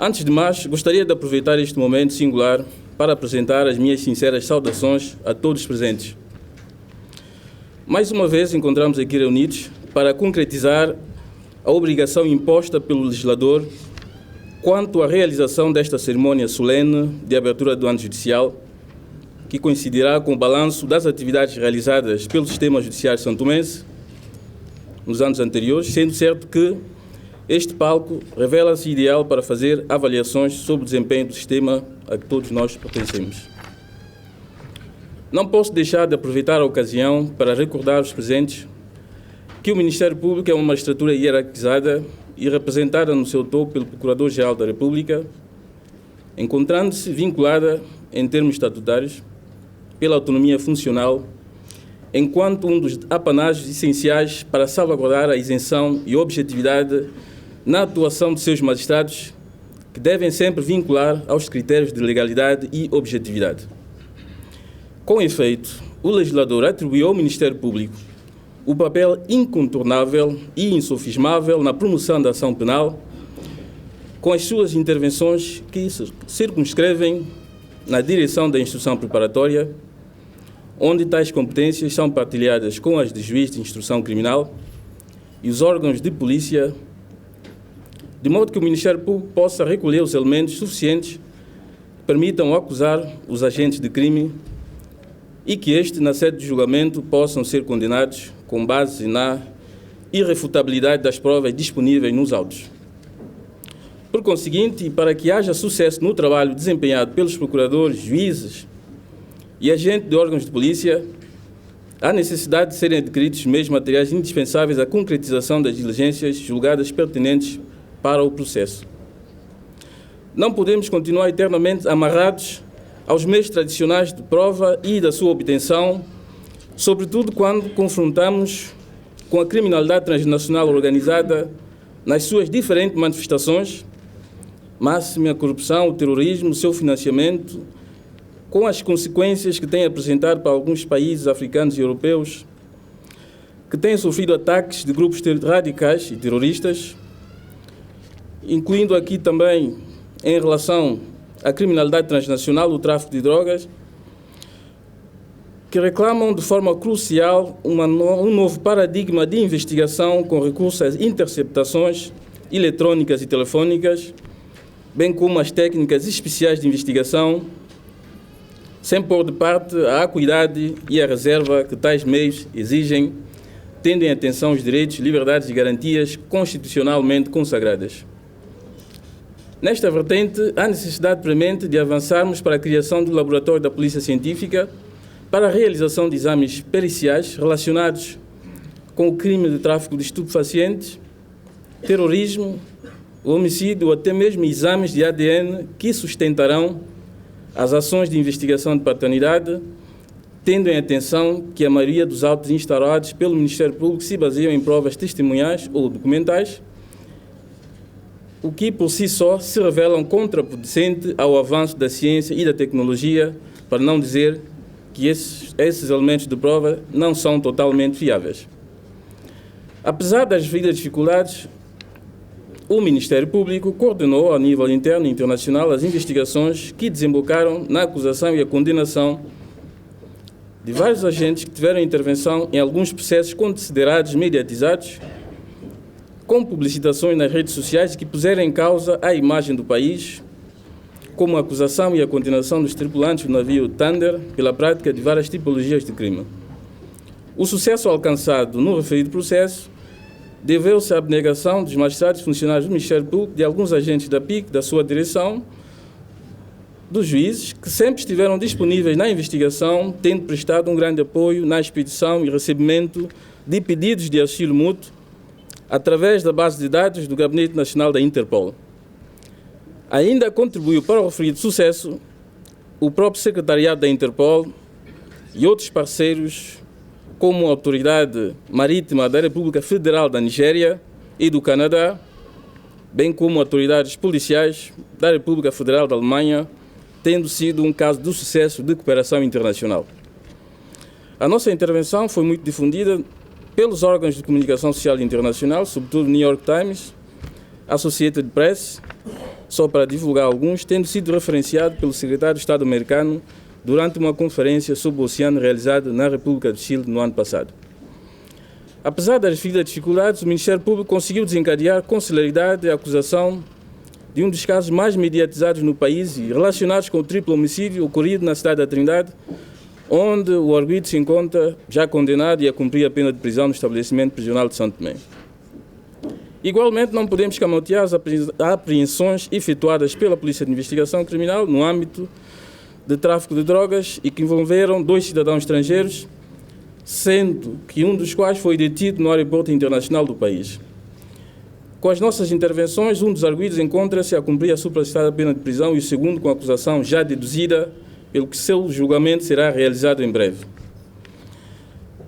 Antes de mais, gostaria de aproveitar este momento singular para apresentar as minhas sinceras saudações a todos os presentes. Mais uma vez encontramos aqui reunidos para concretizar a obrigação imposta pelo legislador quanto à realização desta cerimônia solene de abertura do ano judicial, que coincidirá com o balanço das atividades realizadas pelo sistema judiciário santomense nos anos anteriores, sendo certo que este palco revela-se ideal para fazer avaliações sobre o desempenho do sistema a que todos nós pertencemos. Não posso deixar de aproveitar a ocasião para recordar aos presentes que o Ministério Público é uma magistratura hierarquizada e representada no seu topo pelo Procurador-Geral da República, encontrando-se vinculada, em termos estatutários, pela autonomia funcional, enquanto um dos apanágios essenciais para salvaguardar a isenção e objetividade na atuação de seus magistrados, que devem sempre vincular aos critérios de legalidade e objetividade. Com efeito, o legislador atribuiu ao Ministério Público o papel incontornável e insofismável na promoção da ação penal, com as suas intervenções que circunscrevem na direção da instrução preparatória, onde tais competências são partilhadas com as de juiz de instrução criminal e os órgãos de polícia, de modo que o Ministério Público possa recolher os elementos suficientes que permitam acusar os agentes de crime e que estes, na sede de julgamento, possam ser condenados com base na irrefutabilidade das provas disponíveis nos autos. Por conseguinte, e para que haja sucesso no trabalho desempenhado pelos procuradores, juízes e agentes de órgãos de polícia, há necessidade de serem adquiridos os meios materiais indispensáveis à concretização das diligências julgadas pertinentes para o processo. Não podemos continuar eternamente amarrados aos meios tradicionais de prova e da sua obtenção, sobretudo quando confrontamos com a criminalidade transnacional organizada nas suas diferentes manifestações, máxima a corrupção, o terrorismo, o seu financiamento, com as consequências que tem apresentado para alguns países africanos e europeus, que têm sofrido ataques de grupos radicais e terroristas, incluindo aqui também, em relação à criminalidade transnacional, o tráfico de drogas, que reclamam de forma crucial um novo paradigma de investigação com recurso às interceptações eletrônicas e telefónicas, bem como as técnicas especiais de investigação, sem pôr de parte a acuidade e a reserva que tais meios exigem, tendo em atenção os direitos, liberdades e garantias constitucionalmente consagradas. Nesta vertente, há necessidade premente de avançarmos para a criação do Laboratório da Polícia Científica para a realização de exames periciais relacionados com o crime de tráfico de estupefacientes, terrorismo, homicídio ou até mesmo exames de ADN que sustentarão as ações de investigação de paternidade, tendo em atenção que a maioria dos autos instaurados pelo Ministério Público se baseiam em provas testemunhais ou documentais, o que por si só se revelam contraproducente ao avanço da ciência e da tecnologia, para não dizer que esses elementos de prova não são totalmente fiáveis. Apesar das referidas dificuldades, o Ministério Público coordenou, a nível interno e internacional, as investigações que desembocaram na acusação e a condenação de vários agentes que tiveram intervenção em alguns processos considerados mediatizados, com publicitações nas redes sociais que puseram em causa a imagem do país, como a acusação e a condenação dos tripulantes do navio Thunder pela prática de várias tipologias de crime. O sucesso alcançado no referido processo deveu-se à abnegação dos magistrados e funcionários do Ministério Público, de alguns agentes da PIC, da sua direção, dos juízes, que sempre estiveram disponíveis na investigação, tendo prestado um grande apoio na expedição e recebimento de pedidos de auxílio mútuo através da base de dados do Gabinete Nacional da Interpol. Ainda contribuiu para o referido sucesso o próprio Secretariado da Interpol e outros parceiros, como a Autoridade Marítima da República Federal da Nigéria e do Canadá, bem como autoridades policiais da República Federal da Alemanha, tendo sido um caso de sucesso de cooperação internacional. A nossa intervenção foi muito difundida pelos órgãos de comunicação social internacional, sobretudo o New York Times, a Associated Press, só para divulgar alguns, tendo sido referenciado pelo secretário de Estado americano durante uma conferência sobre o oceano realizada na República do Chile no ano passado. Apesar das referidas dificuldades, o Ministério Público conseguiu desencadear com celeridade a acusação de um dos casos mais mediatizados no país e relacionados com o triplo homicídio ocorrido na cidade da Trindade, onde o arguido se encontra já condenado e a cumprir a pena de prisão no estabelecimento prisional de Santo Tomé. Igualmente, não podemos camotear as apreensões efetuadas pela Polícia de Investigação Criminal no âmbito de tráfico de drogas e que envolveram 2 cidadãos estrangeiros, sendo que um dos quais foi detido no aeroporto internacional do país. Com as nossas intervenções, um dos arguidos encontra-se a cumprir a supracitada pena de prisão e o segundo com a acusação já deduzida, pelo que seu julgamento será realizado em breve.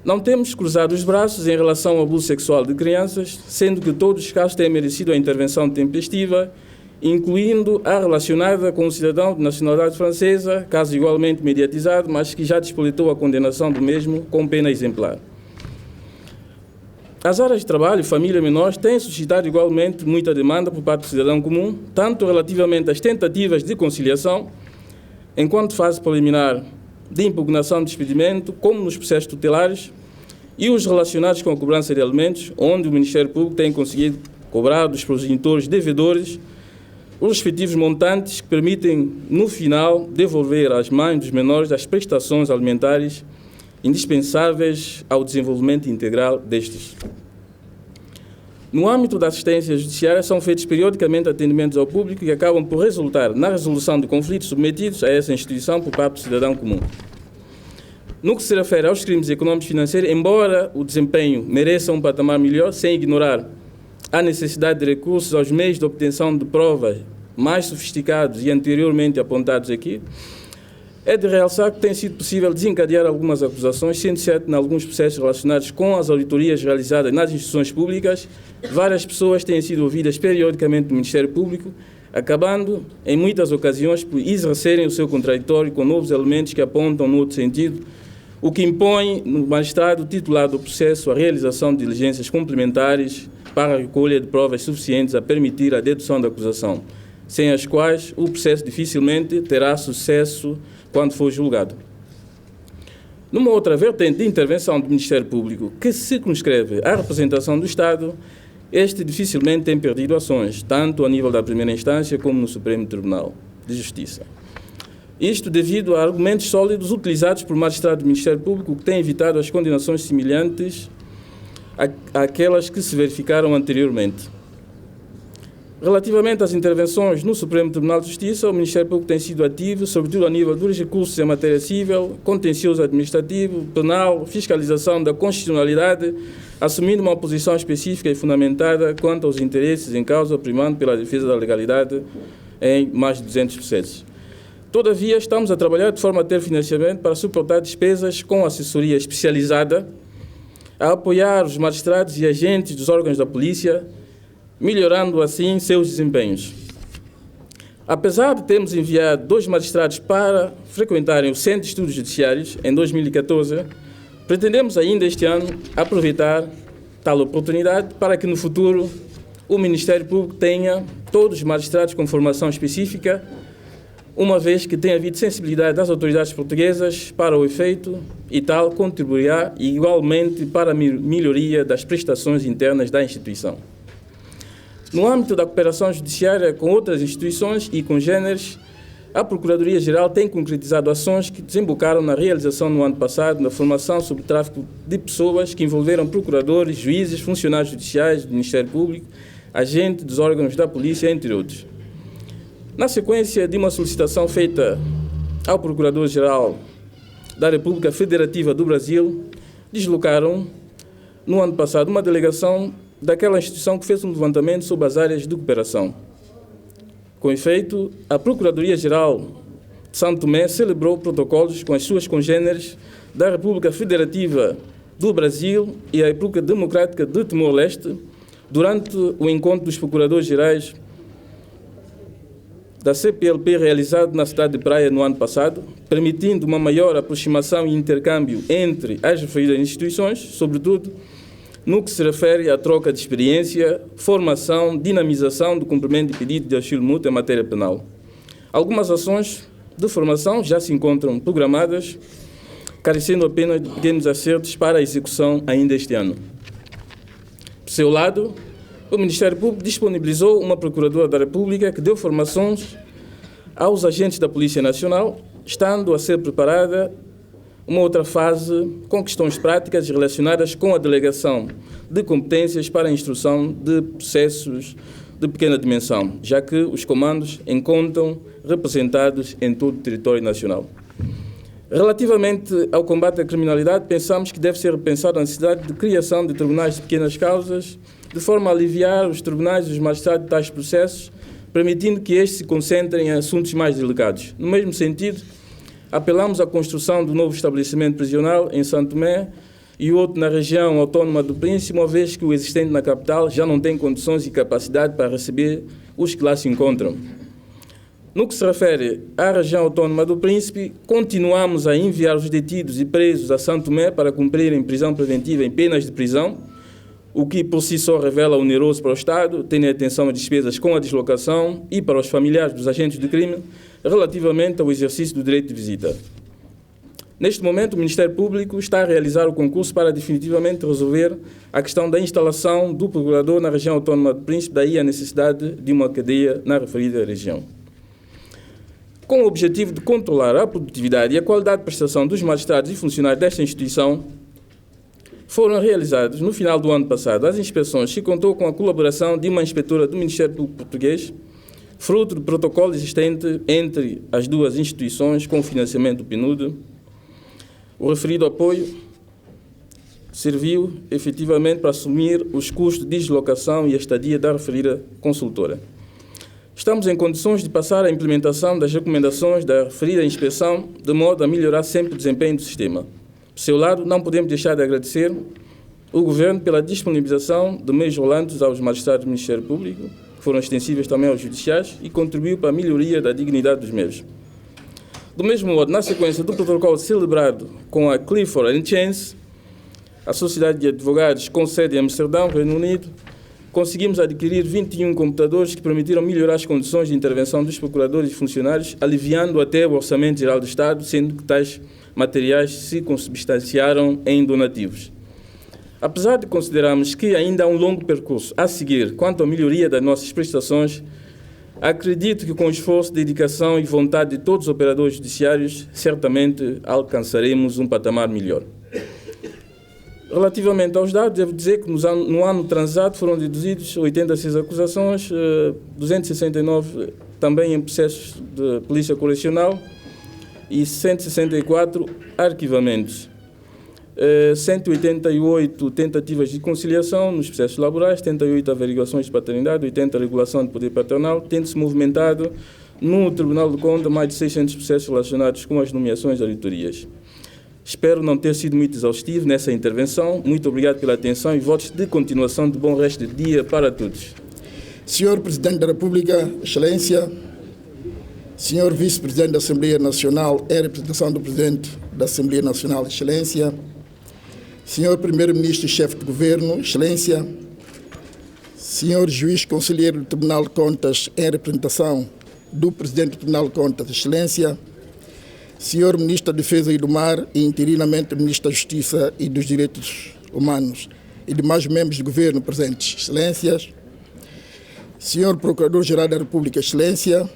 Não temos cruzado os braços em relação ao abuso sexual de crianças, sendo que todos os casos têm merecido a intervenção tempestiva, incluindo a relacionada com um cidadão de nacionalidade francesa, caso igualmente mediatizado, mas que já despoletou a condenação do mesmo com pena exemplar. As áreas de trabalho e família menores têm suscitado igualmente muita demanda por parte do cidadão comum, tanto relativamente às tentativas de conciliação, enquanto fase preliminar de impugnação de despedimento, como nos processos tutelares, e os relacionados com a cobrança de alimentos, onde o Ministério Público tem conseguido cobrar dos progenitores devedores os respectivos montantes que permitem, no final, devolver às mães dos menores as prestações alimentares indispensáveis ao desenvolvimento integral destes. No âmbito da assistência judiciária, são feitos periodicamente atendimentos ao público que acabam por resultar na resolução de conflitos submetidos a essa instituição por parte do cidadão comum. No que se refere aos crimes econômicos e financeiros, embora o desempenho mereça um patamar melhor, sem ignorar a necessidade de recursos aos meios de obtenção de provas mais sofisticados e anteriormente apontados aqui, é de realçar que tem sido possível desencadear algumas acusações, sendo certo em alguns processos relacionados com as auditorias realizadas nas instituições públicas, várias pessoas têm sido ouvidas periodicamente no Ministério Público, acabando, em muitas ocasiões, por exercerem o seu contraditório com novos elementos que apontam no outro sentido, o que impõe no magistrado titular do processo a realização de diligências complementares para a recolha de provas suficientes a permitir a dedução da acusação, sem as quais o processo dificilmente terá sucesso quando for julgado. Numa outra vertente de intervenção do Ministério Público que circunscreve a representação do Estado, este dificilmente tem perdido ações, tanto a nível da primeira instância como no Supremo Tribunal de Justiça. Isto devido a argumentos sólidos utilizados por magistrados do Ministério Público que têm evitado as condenações semelhantes àquelas que se verificaram anteriormente. Relativamente às intervenções no Supremo Tribunal de Justiça, o Ministério Público tem sido ativo, sobretudo a nível dos recursos em matéria civil, contencioso administrativo, penal, fiscalização da constitucionalidade, assumindo uma posição específica e fundamentada quanto aos interesses em causa, primando pela defesa da legalidade em mais de 200 processos. Todavia, estamos a trabalhar de forma a ter financiamento para suportar despesas com assessoria especializada, a apoiar os magistrados e agentes dos órgãos da polícia, melhorando assim seus desempenhos. Apesar de termos enviado 2 magistrados para frequentarem o Centro de Estudos Judiciários em 2014, pretendemos ainda este ano aproveitar tal oportunidade para que no futuro o Ministério Público tenha todos os magistrados com formação específica, uma vez que tem havido sensibilidade das autoridades portuguesas para o efeito e tal contribuirá igualmente para a melhoria das prestações internas da instituição. No âmbito da cooperação judiciária com outras instituições e congêneres, a Procuradoria-Geral tem concretizado ações que desembocaram na realização no ano passado da formação sobre o tráfico de pessoas que envolveram procuradores, juízes, funcionários judiciais do Ministério Público, agentes dos órgãos da polícia, entre outros. Na sequência de uma solicitação feita ao Procurador-Geral da República Federativa do Brasil, deslocaram, no ano passado, uma delegação daquela instituição que fez um levantamento sobre as áreas de cooperação. Com efeito, a Procuradoria-Geral de Santo Tomé celebrou protocolos com as suas congêneres da República Federativa do Brasil e a República Democrática de Timor-Leste durante o encontro dos Procuradores-Gerais da CPLP realizado na cidade de Praia no ano passado, permitindo uma maior aproximação e intercâmbio entre as referidas instituições, sobretudo no que se refere à troca de experiência, formação, dinamização do cumprimento de pedido de auxílio mútuo em matéria penal. Algumas ações de formação já se encontram programadas, carecendo apenas de pequenos acertos para a execução ainda este ano. Por seu lado, o Ministério Público disponibilizou uma Procuradora da República que deu formações aos agentes da Polícia Nacional, estando a ser preparada uma outra fase com questões práticas relacionadas com a delegação de competências para a instrução de processos de pequena dimensão, já que os comandos encontram representados em todo o território nacional. Relativamente ao combate à criminalidade, pensamos que deve ser repensada a necessidade de criação de tribunais de pequenas causas, de forma a aliviar os tribunais e os magistrados de tais processos, permitindo que estes se concentrem em assuntos mais delicados. No mesmo sentido, apelamos à construção do novo estabelecimento prisional em Santo Tomé e outro na região autónoma do Príncipe, uma vez que o existente na capital já não tem condições e capacidade para receber os que lá se encontram. No que se refere à região autónoma do Príncipe, continuamos a enviar os detidos e presos a Santo Tomé para cumprirem prisão preventiva em penas de prisão, o que por si só revela oneroso para o Estado, tendo atenção às despesas com a deslocação e para os familiares dos agentes de crime, relativamente ao exercício do direito de visita. Neste momento, o Ministério Público está a realizar o concurso para definitivamente resolver a questão da instalação do Procurador na região autónoma do Príncipe, daí a necessidade de uma cadeia na referida região. Com o objetivo de controlar a produtividade e a qualidade de prestação dos magistrados e funcionários desta instituição, foram realizados, no final do ano passado, as inspeções que contou com a colaboração de uma inspetora do Ministério Público Português, fruto do protocolo existente entre as duas instituições com o financiamento do PNUD. O referido apoio serviu efetivamente para assumir os custos de deslocação e estadia da referida consultora. Estamos em condições de passar a implementação das recomendações da referida inspeção, de modo a melhorar sempre o desempenho do sistema. Por seu lado, não podemos deixar de agradecer o Governo pela disponibilização de meios rolantes aos magistrados do Ministério Público, que foram extensíveis também aos judiciais, e contribuiu para a melhoria da dignidade dos mesmos. Do mesmo modo, na sequência do protocolo celebrado com a Clifford & Chance, a Sociedade de Advogados com sede em Amsterdão, Reino Unido, conseguimos adquirir 21 computadores que permitiram melhorar as condições de intervenção dos procuradores e funcionários, aliviando até o Orçamento Geral do Estado, sendo que tais materiais se consubstanciaram em donativos. Apesar de considerarmos que ainda há um longo percurso a seguir quanto à melhoria das nossas prestações, acredito que com esforço, dedicação e vontade de todos os operadores judiciários, certamente alcançaremos um patamar melhor. Relativamente aos dados, devo dizer que no ano transado foram deduzidos 86 acusações, 269 também em processos de polícia correcional e 164 arquivamentos. 188 tentativas de conciliação nos processos laborais, 78 averiguações de paternidade, 80 regulação de poder paternal, tendo-se movimentado no Tribunal de Contas mais de 600 processos relacionados com as nomeações de auditorias. Espero não ter sido muito exaustivo nessa intervenção. Muito obrigado pela atenção e votos de continuação de bom resto de dia para todos. Senhor Presidente da República, Excelência, Senhor Vice-Presidente da Assembleia Nacional, em representação do Presidente da Assembleia Nacional, Excelência, Senhor Primeiro-Ministro e Chefe de Governo, Excelência, Senhor Juiz Conselheiro do Tribunal de Contas, em representação do Presidente do Tribunal de Contas, Excelência, Senhor Ministro da Defesa e do Mar e interinamente Ministro da Justiça e dos Direitos Humanos e demais membros do Governo presentes, Excelências, Senhor Procurador-Geral da República, Excelência,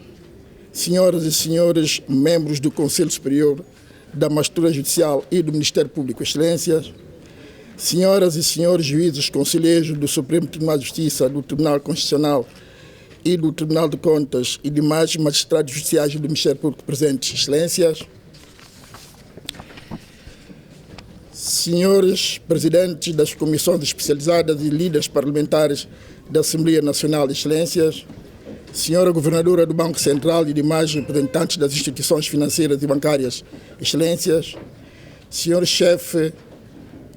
Senhoras e Senhores membros do Conselho Superior da Magistratura Judicial e do Ministério Público, Excelências, Senhoras e Senhores juízes conselheiros do Supremo Tribunal de Justiça, do Tribunal Constitucional e do Tribunal de Contas e demais magistrados judiciais do Ministério Público presentes, Excelências, Senhores presidentes das comissões especializadas e líderes parlamentares da Assembleia Nacional, Excelências, Senhora Governadora do Banco Central e demais representantes das instituições financeiras e bancárias, Excelências, Senhor Chefe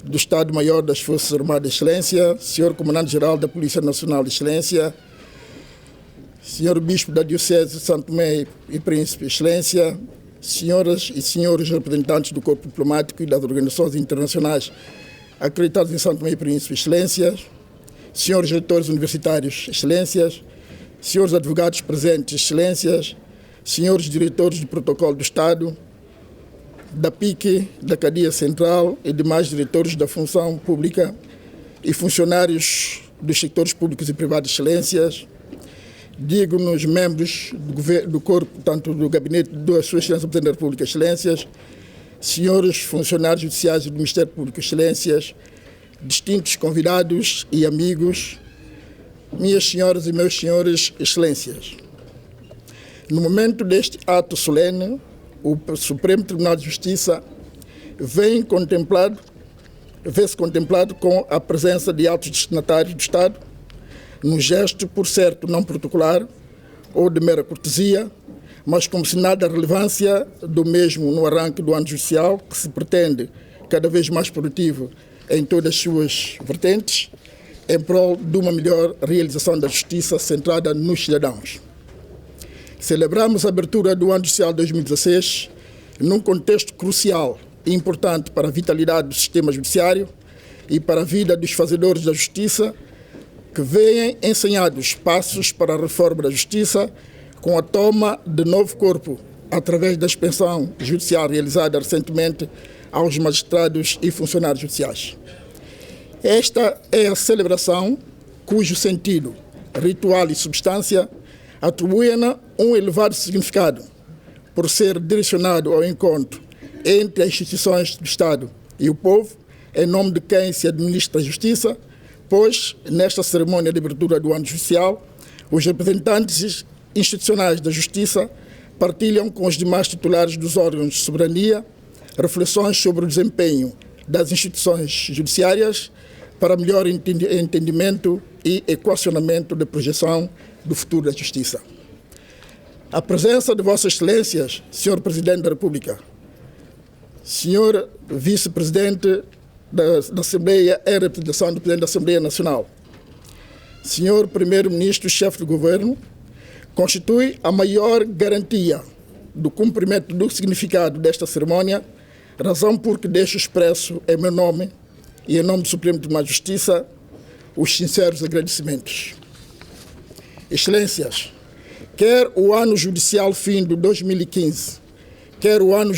do Estado-Maior das Forças Armadas, Excelência, Senhor Comandante-Geral da Polícia Nacional, Excelência, Senhor Bispo da Diocese de Santo Tomé e Príncipe, Excelência, Senhoras e Senhores representantes do Corpo Diplomático e das organizações internacionais acreditados em São Tomé e Príncipe, excelências, senhores reitores universitários, excelências, senhores advogados presentes, excelências, senhores diretores de protocolo do Estado, da PIC, da Cadeia Central e demais diretores da função pública e funcionários dos sectores públicos e privados, excelências, dignos membros do corpo, tanto do gabinete da Sua Excelência Presidente da República, excelências, senhores funcionários judiciais do Ministério Público, excelências, distintos convidados e amigos, minhas senhoras e meus senhores, excelências. No momento deste ato solene, o Supremo Tribunal de Justiça vê-se contemplado com a presença de altos destinatários do Estado, num gesto, por certo, não protocolar ou de mera cortesia, mas como sinal da relevância do mesmo no arranque do ano judicial, que se pretende cada vez mais produtivo em todas as suas vertentes, em prol de uma melhor realização da justiça centrada nos cidadãos. Celebramos a abertura do ano judicial 2016 num contexto crucial e importante para a vitalidade do sistema judiciário e para a vida dos fazedores da justiça, que veem ensenhados passos para a reforma da justiça com a toma de novo corpo através da expansão judicial realizada recentemente aos magistrados e funcionários judiciais. Esta é a celebração cujo sentido, ritual e substância atribuem-na um elevado significado por ser direcionado ao encontro entre as instituições do Estado e o povo, em nome de quem se administra a justiça, pois, nesta cerimônia de abertura do ano judicial, os representantes institucionais da justiça partilham com os demais titulares dos órgãos de soberania reflexões sobre o desempenho das instituições judiciárias para melhor entendimento e equacionamento da projeção do futuro da justiça. A presença de Vossas Excelências, Sr. Presidente da República, Sr. Vice-Presidente da Assembleia em representação do Presidente da Assembleia Nacional, Sr. Primeiro-Ministro, chefe do Governo, constitui a maior garantia do cumprimento do significado desta cerimônia, razão por que deixo expresso em meu nome e em nome do Supremo Tribunal de Justiça os sinceros agradecimentos. Excelências, quer o ano judicial fim de 2015, quer o ano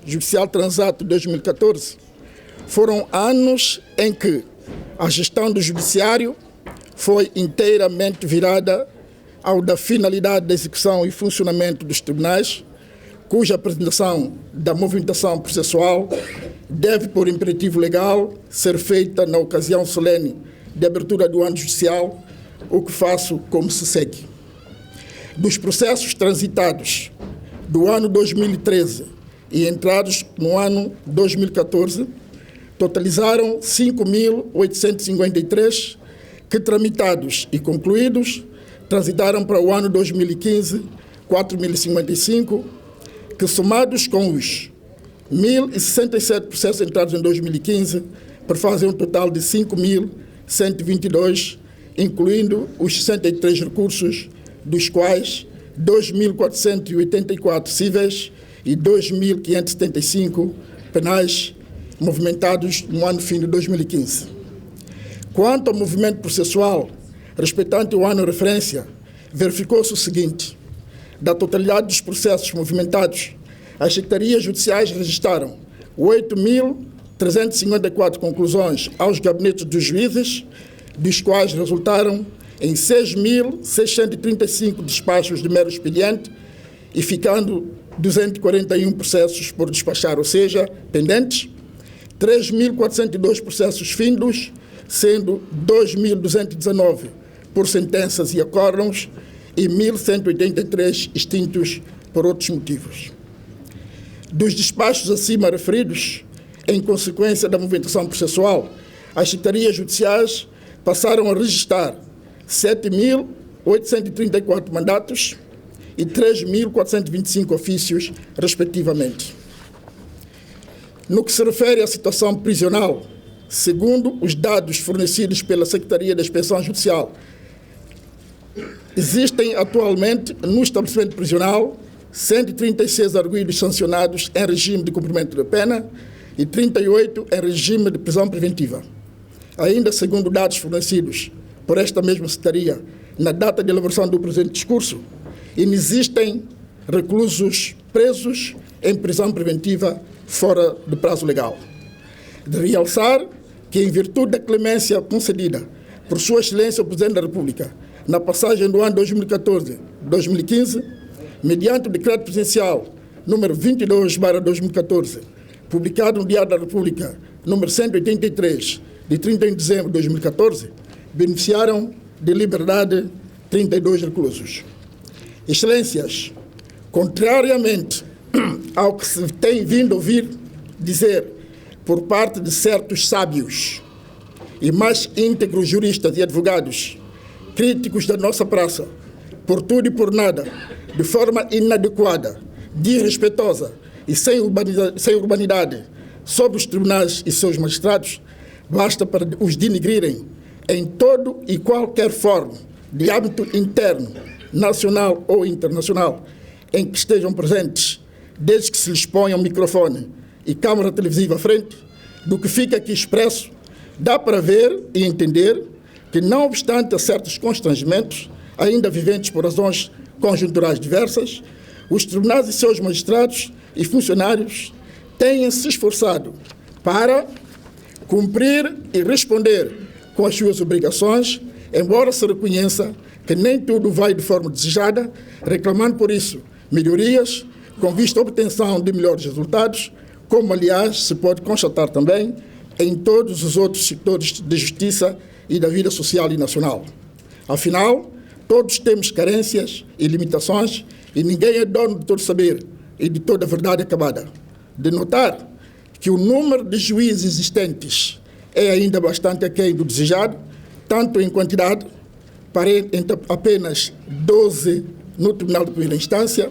judicial transato 2014, foram anos em que a gestão do judiciário foi inteiramente virada ao da finalidade da execução e funcionamento dos tribunais, cuja apresentação da movimentação processual deve, por imperativo legal, ser feita na ocasião solene de abertura do ano judicial, o que faço como se segue. Dos processos transitados do ano 2013 e entrados no ano 2014, totalizaram 5.853, que tramitados e concluídos transitaram para o ano 2015, 4.055, que somados com os 1.067 processos entrados em 2015, prefazem um total de 5.122, incluindo os 63 recursos, dos quais 2.484 cíveis e 2.575 penais movimentados no ano fim de 2015. Quanto ao movimento processual, respeitante o ano de referência, verificou-se o seguinte: da totalidade dos processos movimentados, as secretarias judiciais registraram 8.354 conclusões aos gabinetes dos juízes, dos quais resultaram em 6.635 despachos de mero expediente e ficando 241 processos por despachar, ou seja, pendentes, 3.402 processos findos, sendo 2.219 por sentenças e acórdãos e 1.183 extintos por outros motivos. Dos despachos acima referidos, em consequência da movimentação processual, as secretarias judiciais passaram a registrar 7.834 mandatos e 3.425 ofícios, respectivamente. No que se refere à situação prisional, segundo os dados fornecidos pela Secretaria da Inspeção Judicial, existem atualmente no estabelecimento prisional 136 arguidos sancionados em regime de cumprimento da pena, e 38 em regime de prisão preventiva. Ainda segundo dados fornecidos por esta mesma secretaria, na data de elaboração do presente discurso, inexistem reclusos presos em prisão preventiva fora do prazo legal. De realçar que, em virtude da clemência concedida por Sua Excelência o Presidente da República na passagem do ano 2014-2015, mediante o Decreto Presidencial número 22/2014, publicado no Diário da República número 183, de 31 de dezembro de 2014, beneficiaram de liberdade 32 reclusos. Excelências, contrariamente ao que se tem vindo a ouvir dizer por parte de certos sábios e mais íntegros juristas e advogados, críticos da nossa praça, por tudo e por nada, de forma inadequada, desrespeitosa e sem urbanidade sobre os tribunais e seus magistrados, basta para os denigrirem em todo e qualquer forma de âmbito interno, nacional ou internacional, em que estejam presentes, desde que se lhes ponha um microfone e câmara televisiva à frente, do que fica aqui expresso, dá para ver e entender que, não obstante a certos constrangimentos, ainda viventes por razões conjunturais diversas, os tribunais e seus magistrados e funcionários têm se esforçado para cumprir e responder com as suas obrigações, embora se reconheça que nem tudo vai de forma desejada, reclamando por isso melhorias com vista à obtenção de melhores resultados, como aliás se pode constatar também em todos os outros setores de justiça e da vida social e nacional. Afinal, todos temos carências e limitações e ninguém é dono de todo saber e de toda a verdade acabada. De notar que o número de juízes existentes é ainda bastante aquém do desejado, tanto em quantidade, para apenas 12 no Tribunal de Primeira Instância,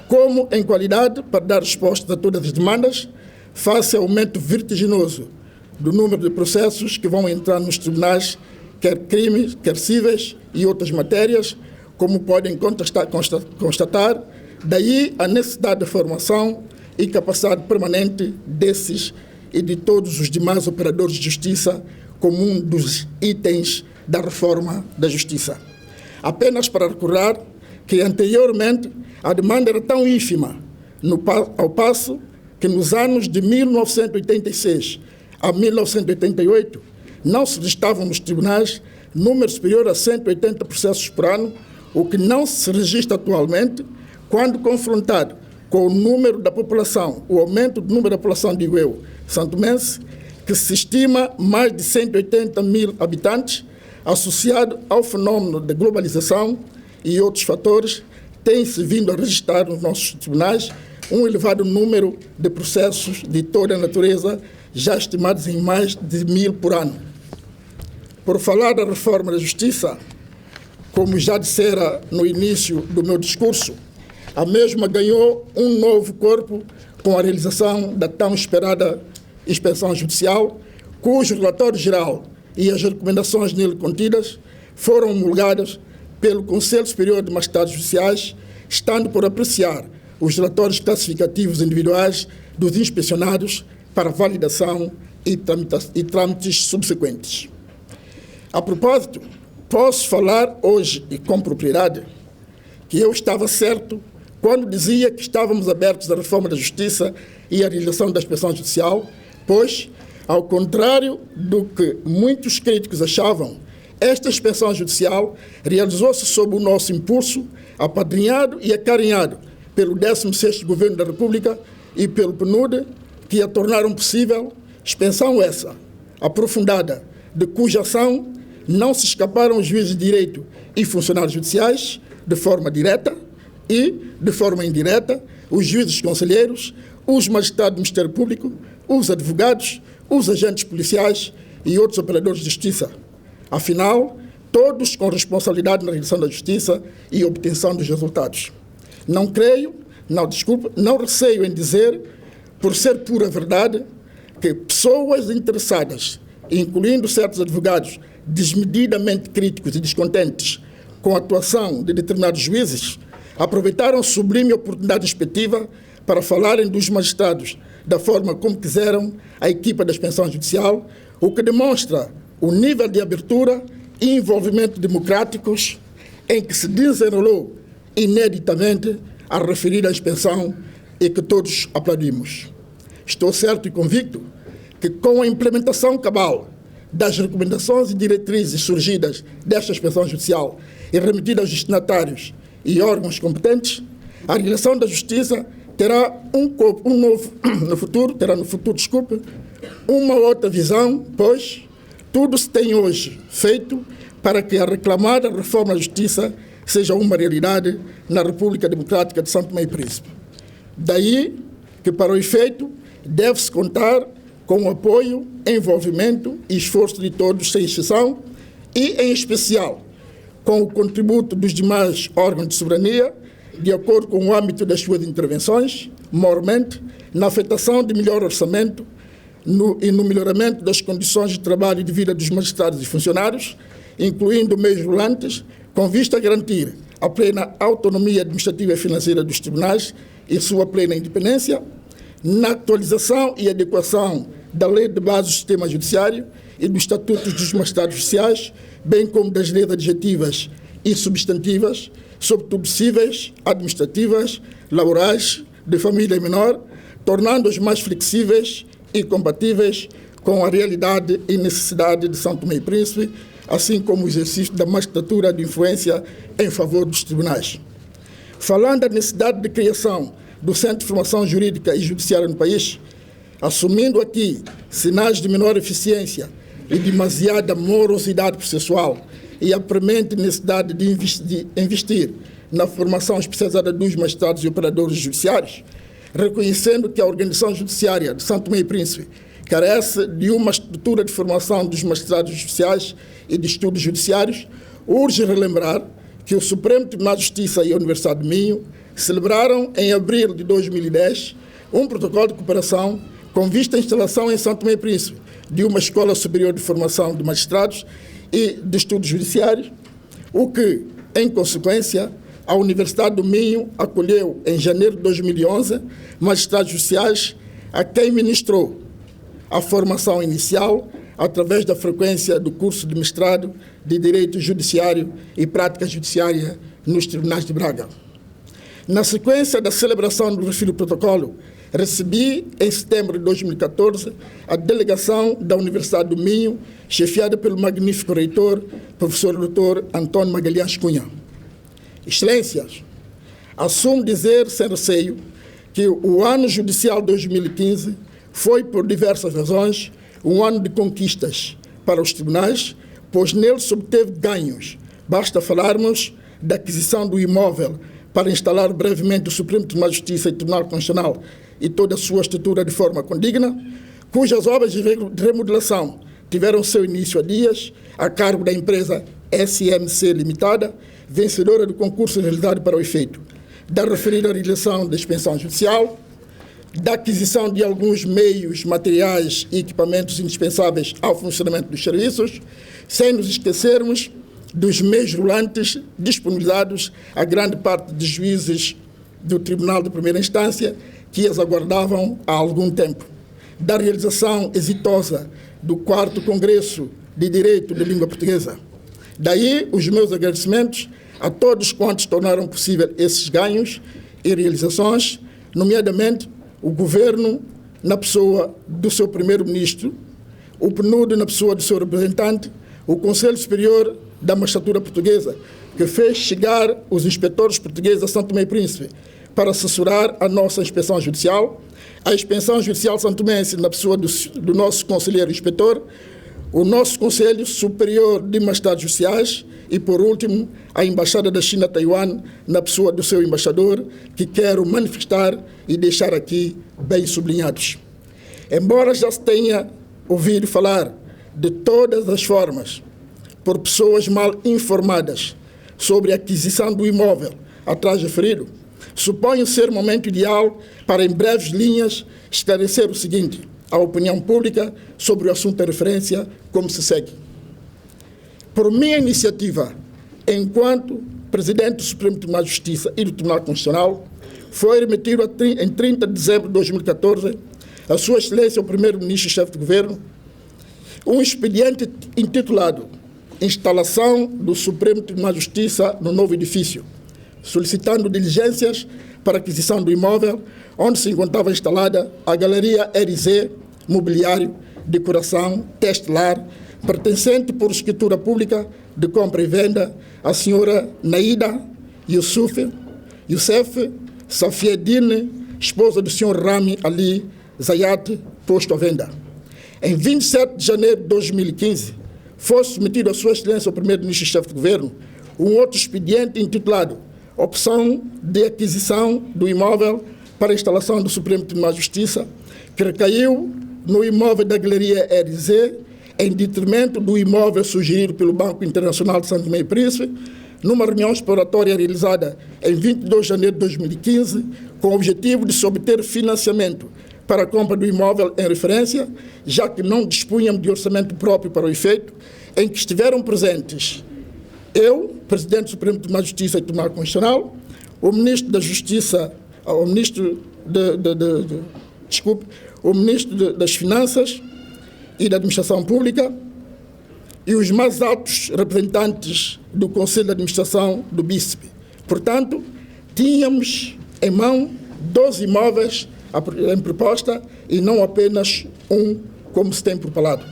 como em qualidade, para dar resposta a todas as demandas, face ao aumento vertiginoso do número de processos que vão entrar nos tribunais, quer crimes, quer cíveis e outras matérias, como podem constatar, daí a necessidade de formação e capacidade permanente desses e de todos os demais operadores de justiça como um dos itens da reforma da justiça. Apenas para recordar que anteriormente a demanda era tão ínfima, ao passo que nos anos de 1986 a 1988 não se registravam nos tribunais número superior a 180 processos por ano, o que não se registra atualmente quando confrontado com o número da população, o aumento do número da população, digo eu, santomense, que se estima mais de 180 mil habitantes, associado ao fenómeno da globalização e outros fatores, tem-se vindo a registrar nos nossos tribunais um elevado número de processos de toda a natureza, já estimados em mais de 1000 por ano. Por falar da reforma da justiça, como já dissera no início do meu discurso, a mesma ganhou um novo corpo com a realização da tão esperada inspeção judicial, cujo relatório geral e as recomendações nele contidas foram homologadas pelo Conselho Superior de Magistrados Judiciais, estando por apreciar os relatórios classificativos individuais dos inspecionados para validação e trâmites subsequentes. A propósito, posso falar hoje e com propriedade que eu estava certo quando dizia que estávamos abertos à reforma da justiça e à realização da inspeção judicial, pois, ao contrário do que muitos críticos achavam, esta inspeção judicial realizou-se sob o nosso impulso, apadrinhado e acarinhado pelo 16º Governo da República e pelo PNUD, que a tornaram possível, inspeção essa, aprofundada, de cuja ação não se escaparam os juízes de direito e funcionários judiciais, de forma direta, e, de forma indireta, os juízes conselheiros, os magistrados do Ministério Público, os advogados, os agentes policiais e outros operadores de justiça. Afinal, todos com responsabilidade na realização da justiça e obtenção dos resultados. Não receio em dizer, por ser pura verdade, que pessoas interessadas, incluindo certos advogados desmedidamente críticos e descontentes com a atuação de determinados juízes, aproveitaram a sublime oportunidade inspectiva para falarem dos magistrados da forma como quiseram a equipa da inspeção judicial, o que demonstra o nível de abertura e envolvimento democráticos em que se desenrolou ineditamente a referida inspeção e que todos aplaudimos. Estou certo e convicto que com a implementação cabal das recomendações e diretrizes surgidas desta inspeção judicial e remetidas aos destinatários e órgãos competentes, a realização da justiça terá no futuro, uma outra visão, pois tudo se tem hoje feito para que a reclamada reforma da justiça seja uma realidade na República Democrática de São Tomé e Príncipe. Daí que, para o efeito, deve-se contar com o apoio, envolvimento e esforço de todos, sem exceção, e, em especial, com o contributo dos demais órgãos de soberania, de acordo com o âmbito das suas intervenções, maiormente na afetação de melhor orçamento e no melhoramento das condições de trabalho e de vida dos magistrados e funcionários, incluindo meios rolantes, com vista a garantir a plena autonomia administrativa e financeira dos tribunais e sua plena independência, na atualização e adequação da Lei de Base do Sistema Judiciário e dos Estatutos dos Magistrados Judiciais, bem como das leis adjetivas e substantivas, sobretudo cíveis, administrativas, laborais, de família menor, tornando-os mais flexíveis e compatíveis com a realidade e necessidade de São Tomé e Príncipe, assim como o exercício da magistratura de influência em favor dos tribunais. Falando da necessidade de criação do Centro de Formação Jurídica e Judiciária no país, assumindo aqui sinais de menor eficiência e demasiada morosidade processual e a premente necessidade de investir na formação especializada dos magistrados e operadores judiciários, reconhecendo que a organização judiciária de São Tomé e Príncipe carece de uma estrutura de formação dos magistrados judiciais e de estudos judiciários, urge relembrar que o Supremo Tribunal de Justiça e a Universidade de Minho celebraram em abril de 2010 um protocolo de cooperação com vista à instalação em São Tomé e Príncipe de uma Escola Superior de Formação de Magistrados e de Estudos Judiciários, o que, em consequência, a Universidade do Minho acolheu em janeiro de 2011 magistrados judiciais a quem ministrou a formação inicial através da frequência do curso de mestrado de Direito Judiciário e Prática Judiciária nos Tribunais de Braga. Na sequência da celebração do referido protocolo, recebi, em setembro de 2014, a delegação da Universidade do Minho, chefiada pelo magnífico reitor, professor Dr. Antônio Magalhães Cunha. Excelências, assumo dizer, sem receio, que o ano judicial 2015 foi, por diversas razões, um ano de conquistas para os tribunais, pois nele se obteve ganhos. Basta falarmos da aquisição do imóvel para instalar brevemente o Supremo Tribunal de Justiça e Tribunal Constitucional e toda a sua estrutura de forma condigna, cujas obras de remodelação tiveram seu início há dias, a cargo da empresa SMC Limitada, vencedora do concurso realizado para o efeito da referida realização da inspeção judicial, da aquisição de alguns meios, materiais e equipamentos indispensáveis ao funcionamento dos serviços, sem nos esquecermos dos meios rolantes disponibilizados a grande parte dos juízes do Tribunal de Primeira Instância que as aguardavam há algum tempo, da realização exitosa do 4º Congresso de Direito de Língua Portuguesa. Daí os meus agradecimentos a todos quantos tornaram possível esses ganhos e realizações, nomeadamente o Governo na pessoa do seu Primeiro-Ministro, o PNUD na pessoa do seu representante, o Conselho Superior da Magistratura Portuguesa, que fez chegar os inspetores portugueses a São Tomé e Príncipe para assessorar a nossa inspeção judicial, a inspeção judicial santomense na pessoa do nosso conselheiro inspetor, o nosso Conselho Superior de Magistrados Judiciais e, por último, a Embaixada da China a Taiwan na pessoa do seu embaixador, que quero manifestar e deixar aqui bem sublinhados. Embora já se tenha ouvido falar de todas as formas por pessoas mal informadas sobre a aquisição do imóvel atrás referido, suponho ser o momento ideal para, em breves linhas, esclarecer o seguinte à opinião pública sobre o assunto de referência, como se segue. Por minha iniciativa, enquanto Presidente do Supremo Tribunal de Justiça e do Tribunal Constitucional, foi remetido em 30 de dezembro de 2014 a Sua Excelência, o Primeiro-Ministro e Chefe de Governo, um expediente intitulado Instalação do Supremo Tribunal de Justiça no novo edifício, solicitando diligências para aquisição do imóvel onde se encontrava instalada a Galeria RZ, mobiliário, decoração, testelar, pertencente por escritura pública de compra e venda à senhora Naida Youssef Safiedine, esposa do senhor Rami Ali Zayat, posto à venda. Em 27 de janeiro de 2015, foi submetido à Sua Excelência, o Primeiro-Ministro e Chefe de Governo, um outro expediente intitulado Opção de Aquisição do Imóvel para a Instalação do Supremo Tribunal de Justiça, que recaiu no imóvel da Galeria RZ, em detrimento do imóvel sugerido pelo Banco Internacional de São Tomé e Príncipe, numa reunião exploratória realizada em 22 de janeiro de 2015, com o objetivo de se obter financiamento para a compra do imóvel em referência, já que não dispunham de orçamento próprio para o efeito, em que estiveram presentes eu, Presidente do Supremo Tribunal de Justiça e Tribunal Constitucional, o Ministro da Justiça, o Ministro o Ministro das Finanças e da Administração Pública e os mais altos representantes do Conselho de Administração do BISP. Portanto, tínhamos em mão 12 imóveis em proposta e não apenas um, como se tem propalado.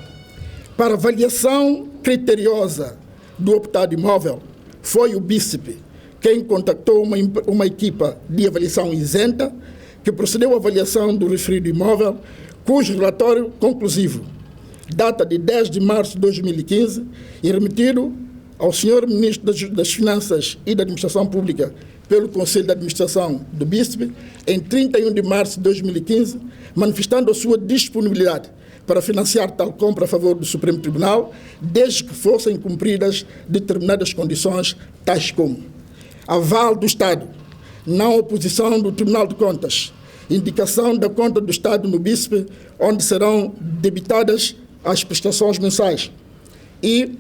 Para avaliação criteriosa do optado imóvel, foi o BISP quem contactou uma equipa de avaliação isenta que procedeu à avaliação do referido imóvel, cujo relatório conclusivo data de 10 de março de 2015 e remetido ao Sr. Ministro das Finanças e da Administração Pública pelo Conselho de Administração do BISP em 31 de março de 2015, manifestando a sua disponibilidade para financiar tal compra a favor do Supremo Tribunal, desde que fossem cumpridas determinadas condições, tais como aval do Estado, não oposição do Tribunal de Contas, indicação da conta do Estado no BISP, onde serão debitadas as prestações mensais, e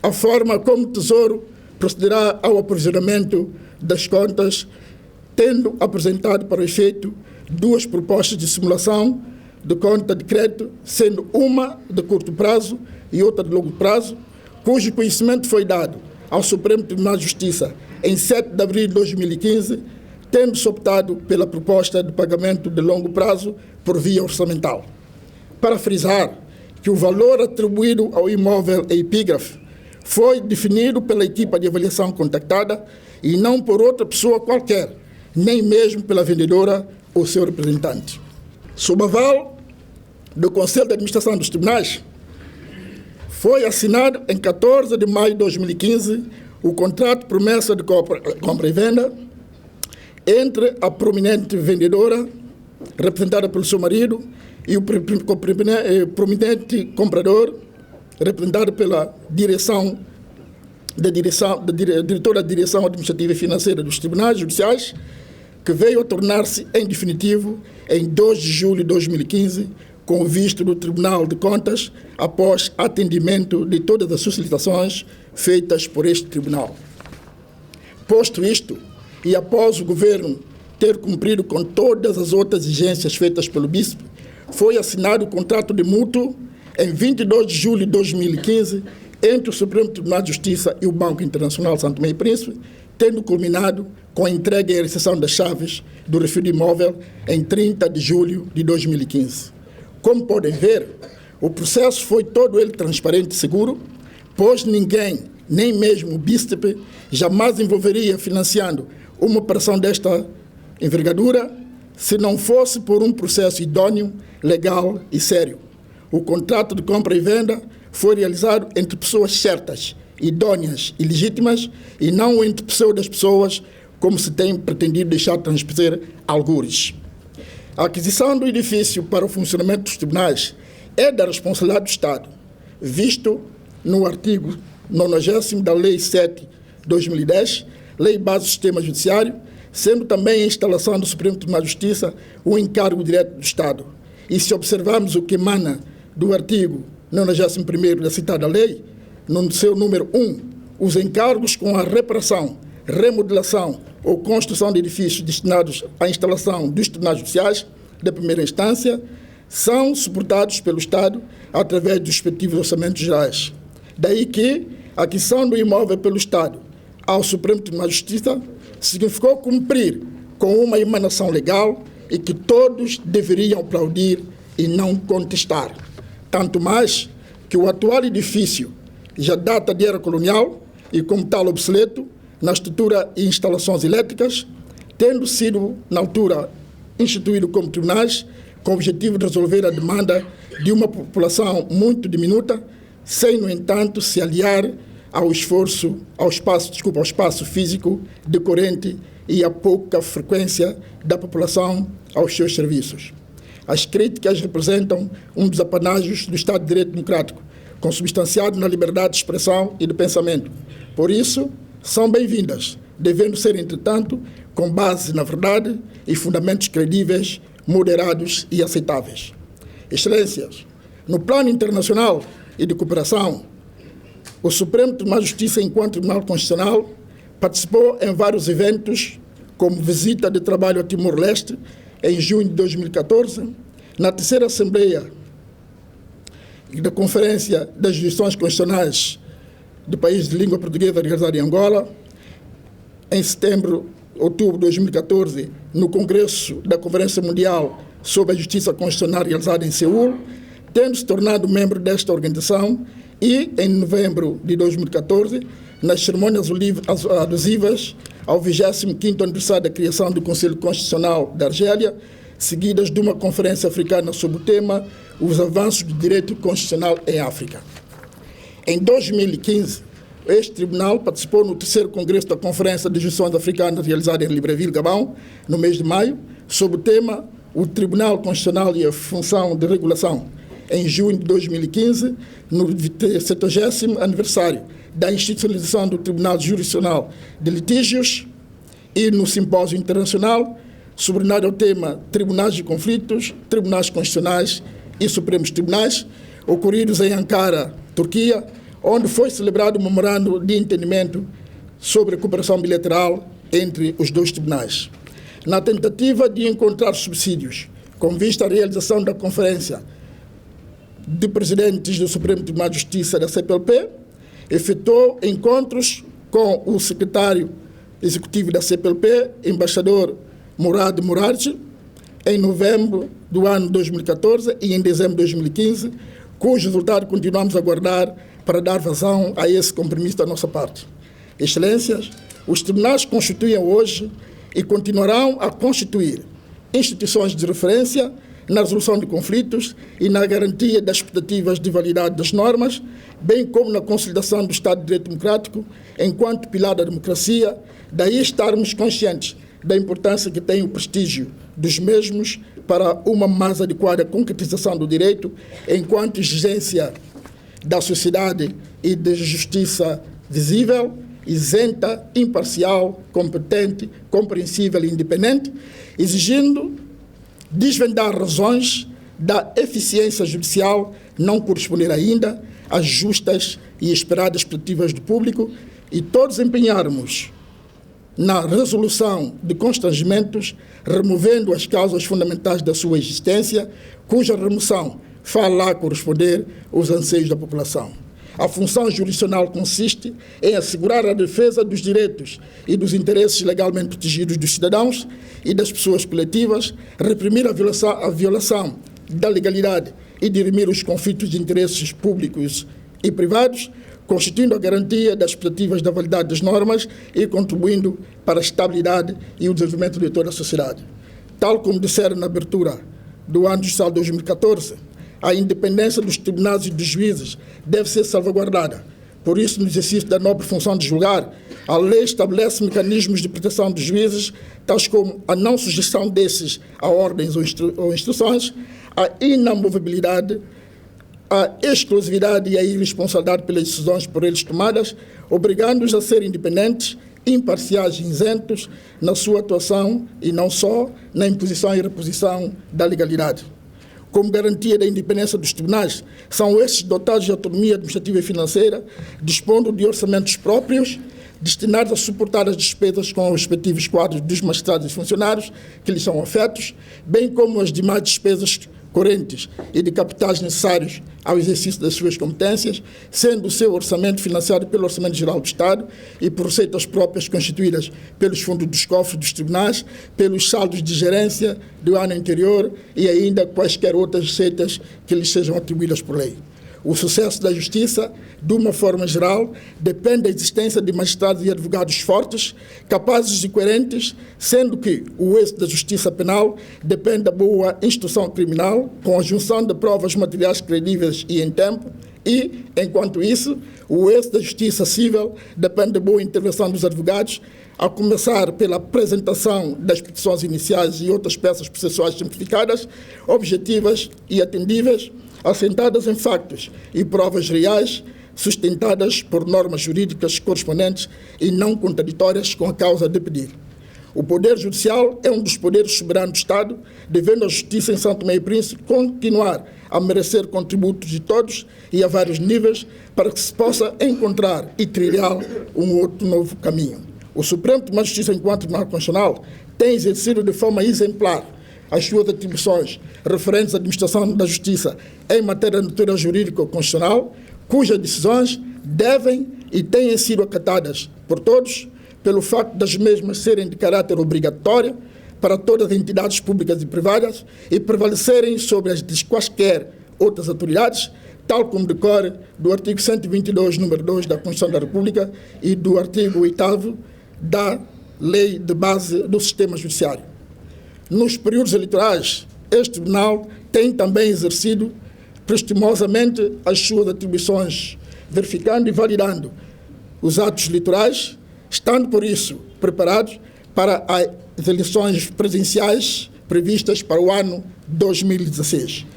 a forma como o Tesouro procederá ao aprovisionamento das contas, tendo apresentado para o efeito 2 propostas de simulação de conta de crédito, sendo uma de curto prazo e outra de longo prazo, cujo conhecimento foi dado ao Supremo Tribunal de Justiça em 7 de abril de 2015, tendo-se optado pela proposta de pagamento de longo prazo por via orçamental. Para frisar que o valor atribuído ao imóvel epígrafe foi definido pela equipa de avaliação contactada e não por outra pessoa qualquer, nem mesmo pela vendedora ou seu representante. Sob aval do Conselho de Administração dos Tribunais, foi assinado em 14 de maio de 2015 o contrato de promessa de compra e venda entre a prominente vendedora, representada pelo seu marido, e o prominente comprador, representado pela diretora da Direção Administrativa e Financeira dos Tribunais Judiciais, que veio a tornar-se em definitivo em 2 de julho de 2015, com visto do Tribunal de Contas, após atendimento de todas as solicitações feitas por este Tribunal. Posto isto, e após o Governo ter cumprido com todas as outras exigências feitas pelo BISP, foi assinado o contrato de mútuo em 22 de julho de 2015 entre o Supremo Tribunal de Justiça e o Banco Internacional de São Tomé e Príncipe, tendo culminado com a entrega e a recepção das chaves do referido imóvel em 30 de julho de 2015. Como podem ver, o processo foi todo ele transparente e seguro, pois ninguém, nem mesmo o BISP, jamais envolveria financiando uma operação desta envergadura se não fosse por um processo idôneo, legal e sério. O contrato de compra e venda foi realizado entre pessoas certas, idôneas e legítimas, e não entre pessoas, como se tem pretendido deixar transparecer algures. A aquisição do edifício para o funcionamento dos tribunais é da responsabilidade do Estado, visto no artigo 90º da Lei 7/2010, Lei Base do Sistema Judiciário, sendo também a instalação do Supremo Tribunal de Justiça um encargo direto do Estado. E se observarmos o que emana do artigo 91º da citada lei, no seu número 1, os encargos com a reparação, remodelação ou construção de edifícios destinados à instalação dos tribunais judiciais de primeira instância são suportados pelo Estado através dos respectivos orçamentos gerais. Daí que a aquisição do imóvel pelo Estado ao Supremo Tribunal de Justiça significou cumprir com uma emanação legal e que todos deveriam aplaudir e não contestar. Tanto mais que o atual edifício já data de era colonial e, como tal, obsoleto na estrutura e instalações elétricas, tendo sido, na altura, instituído como tribunais, com o objetivo de resolver a demanda de uma população muito diminuta, sem, no entanto, se aliar ao espaço físico decorrente e à pouca frequência da população aos seus serviços. As críticas representam um dos apanágios do Estado de Direito Democrático, consubstanciado na liberdade de expressão e de pensamento. Por isso, são bem-vindas, devendo ser, entretanto, com base na verdade e fundamentos credíveis, moderados e aceitáveis. Excelências, no plano internacional e de cooperação, o Supremo Tribunal de Justiça, enquanto Tribunal Constitucional, participou em vários eventos, como visita de trabalho a Timor-Leste, em junho de 2014, na terceira Assembleia da Conferência das Jurisdições Constitucionais do país de língua portuguesa realizada em Angola, em outubro de 2014, no Congresso da Conferência Mundial sobre a Justiça Constitucional realizada em Seul, tendo se tornado membro desta organização e, em novembro de 2014, nas cerimônias alusivas ao 25º aniversário da criação do Conselho Constitucional da Argélia, seguidas de uma conferência africana sobre o tema Os avanços do direito constitucional em África. Em 2015, este tribunal participou no terceiro Congresso da Conferência de Jurisdições Africanas realizada em Libreville, Gabão, no mês de maio, sobre o tema O Tribunal Constitucional e a Função de Regulação. Em junho de 2015, no 70º aniversário da institucionalização do Tribunal Jurisdicional de Litígios e no Simpósio Internacional, subordinado ao tema Tribunais de Conflitos, Tribunais Constitucionais e Supremos Tribunais, ocorridos em Ankara, Turquia, onde foi celebrado um memorando de entendimento sobre a cooperação bilateral entre os dois tribunais. Na tentativa de encontrar subsídios, com vista à realização da Conferência de Presidentes do Supremo Tribunal de Justiça da CPLP, efetuou encontros com o secretário executivo da CPLP, embaixador Murad Murad, em novembro do ano 2014 e em dezembro de 2015, cujo resultado continuamos a aguardar para dar vazão a esse compromisso da nossa parte. Excelências, os tribunais constituem hoje e continuarão a constituir instituições de referência na resolução de conflitos e na garantia das expectativas de validade das normas, bem como na consolidação do Estado de Direito Democrático enquanto pilar da democracia, daí estarmos conscientes da importância que tem o prestígio dos mesmos para uma mais adequada concretização do direito enquanto exigência da sociedade e de justiça visível, isenta, imparcial, competente, compreensível e independente, exigindo desvendar razões da eficiência judicial não corresponder ainda às justas e esperadas expectativas do público e todos empenharmos na resolução de constrangimentos, removendo as causas fundamentais da sua existência, cuja remoção fala corresponder aos anseios da população. A função jurisdicional consiste em assegurar a defesa dos direitos e dos interesses legalmente protegidos dos cidadãos e das pessoas coletivas, reprimir a violação da legalidade e dirimir os conflitos de interesses públicos e privados, constituindo a garantia das expectativas da validade das normas e contribuindo para a estabilidade e o desenvolvimento de toda a sociedade. Tal como disseram na abertura do ano judicial 2014, a independência dos tribunais e dos juízes deve ser salvaguardada. Por isso, no exercício da nobre função de julgar, a lei estabelece mecanismos de proteção dos juízes, tais como a não sujeição desses a ordens ou instruções, a inamovibilidade, a exclusividade e a irresponsabilidade pelas decisões por eles tomadas, obrigando-os a ser independentes, imparciais e isentos na sua atuação e não só na imposição e reposição da legalidade. Como garantia da independência dos tribunais, são estes dotados de autonomia administrativa e financeira, dispondo de orçamentos próprios, destinados a suportar as despesas com os respectivos quadros dos magistrados e funcionários que lhes são afetos, bem como as demais despesas correntes e de capitais necessários ao exercício das suas competências, sendo o seu orçamento financiado pelo Orçamento Geral do Estado e por receitas próprias constituídas pelos fundos dos cofres dos tribunais, pelos saldos de gerência do ano anterior e ainda quaisquer outras receitas que lhes sejam atribuídas por lei. O sucesso da justiça, de uma forma geral, depende da existência de magistrados e advogados fortes, capazes e coerentes, sendo que o êxito da justiça penal depende da boa instrução criminal, com a junção de provas materiais credíveis e em tempo, e, enquanto isso, o êxito da justiça civil depende da boa intervenção dos advogados, a começar pela apresentação das petições iniciais e outras peças processuais simplificadas, objetivas e atendíveis, assentadas em factos e provas reais, sustentadas por normas jurídicas correspondentes e não contraditórias com a causa de pedir. O Poder Judicial é um dos poderes soberanos do Estado, devendo a justiça em São Tomé e Príncipe continuar a merecer contributos de todos e a vários níveis para que se possa encontrar e trilhar um outro novo caminho. O Supremo Tribunal de Justiça, enquanto Tribunal Constitucional, tem exercido de forma exemplar as suas atribuições referentes à administração da justiça em matéria de natureza jurídica ou constitucional, cujas decisões devem e têm sido acatadas por todos, pelo facto das mesmas serem de caráter obrigatório para todas as entidades públicas e privadas e prevalecerem sobre as de quaisquer outras autoridades, tal como decorre do artigo 122, número 2 da Constituição da República e do artigo 8º da Lei de Base do Sistema Judiciário. Nos períodos eleitorais, este Tribunal tem também exercido prestimosamente as suas atribuições, verificando e validando os atos eleitorais, estando, por isso, preparados para as eleições presidenciais previstas para o ano 2016.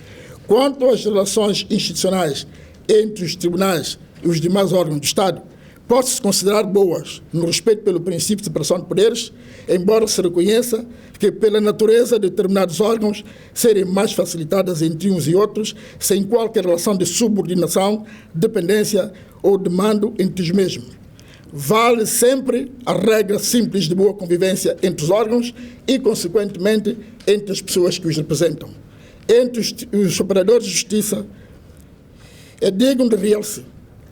Quanto às relações institucionais entre os tribunais e os demais órgãos do Estado, pode-se considerar boas no respeito pelo princípio de separação de poderes, embora se reconheça que, pela natureza de determinados órgãos serem mais facilitadas entre uns e outros, sem qualquer relação de subordinação, dependência ou de mando entre os mesmos. Vale sempre a regra simples de boa convivência entre os órgãos e, consequentemente, entre as pessoas que os representam. Entre os operadores de justiça, é digno de realce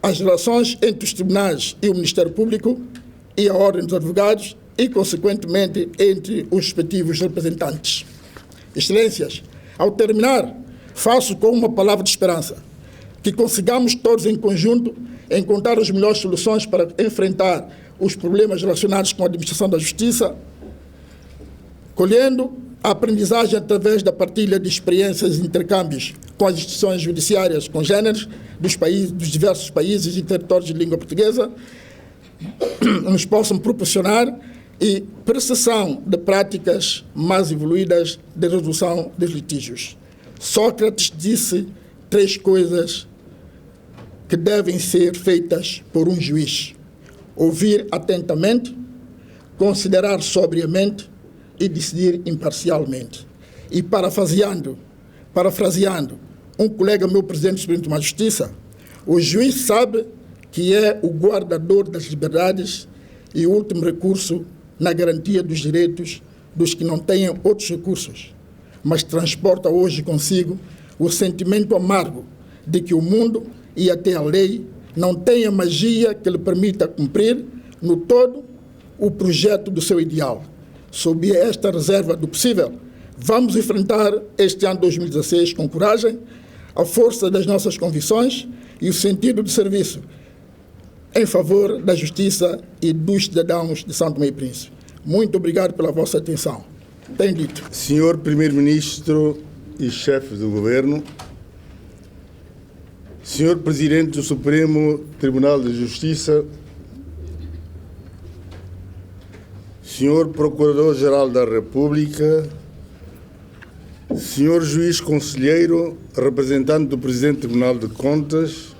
as relações entre os tribunais e o Ministério Público e a Ordem dos Advogados e, consequentemente, entre os respectivos representantes. Excelências, ao terminar, faço com uma palavra de esperança que consigamos todos em conjunto encontrar as melhores soluções para enfrentar os problemas relacionados com a administração da justiça, colhendo a aprendizagem através da partilha de experiências e intercâmbios com as instituições judiciárias congêneres dos diversos países e territórios de língua portuguesa, nos possam proporcionar e percepção de práticas mais evoluídas de resolução dos litígios. Sócrates disse 3 coisas que devem ser feitas por um juiz: ouvir atentamente, considerar sobriamente e decidir imparcialmente. E parafraseando um colega meu, presidente do Supremo Tribunal de Justiça, o juiz sabe que é o guardador das liberdades e o último recurso na garantia dos direitos dos que não tenham outros recursos, mas transporta hoje consigo o sentimento amargo de que o mundo e até a lei não têm a magia que lhe permita cumprir, no todo, o projeto do seu ideal. Sob esta reserva do possível, vamos enfrentar este ano 2016 com coragem, a força das nossas convicções e o sentido de serviço em favor da justiça e dos cidadãos de São Tomé e Príncipe. Muito obrigado pela vossa atenção. Tenho dito. Senhor Primeiro-Ministro e chefe do Governo, Senhor Presidente do Supremo Tribunal de Justiça, Senhor Procurador-Geral da República, Senhor Juiz Conselheiro, representante do Presidente do Tribunal de Contas,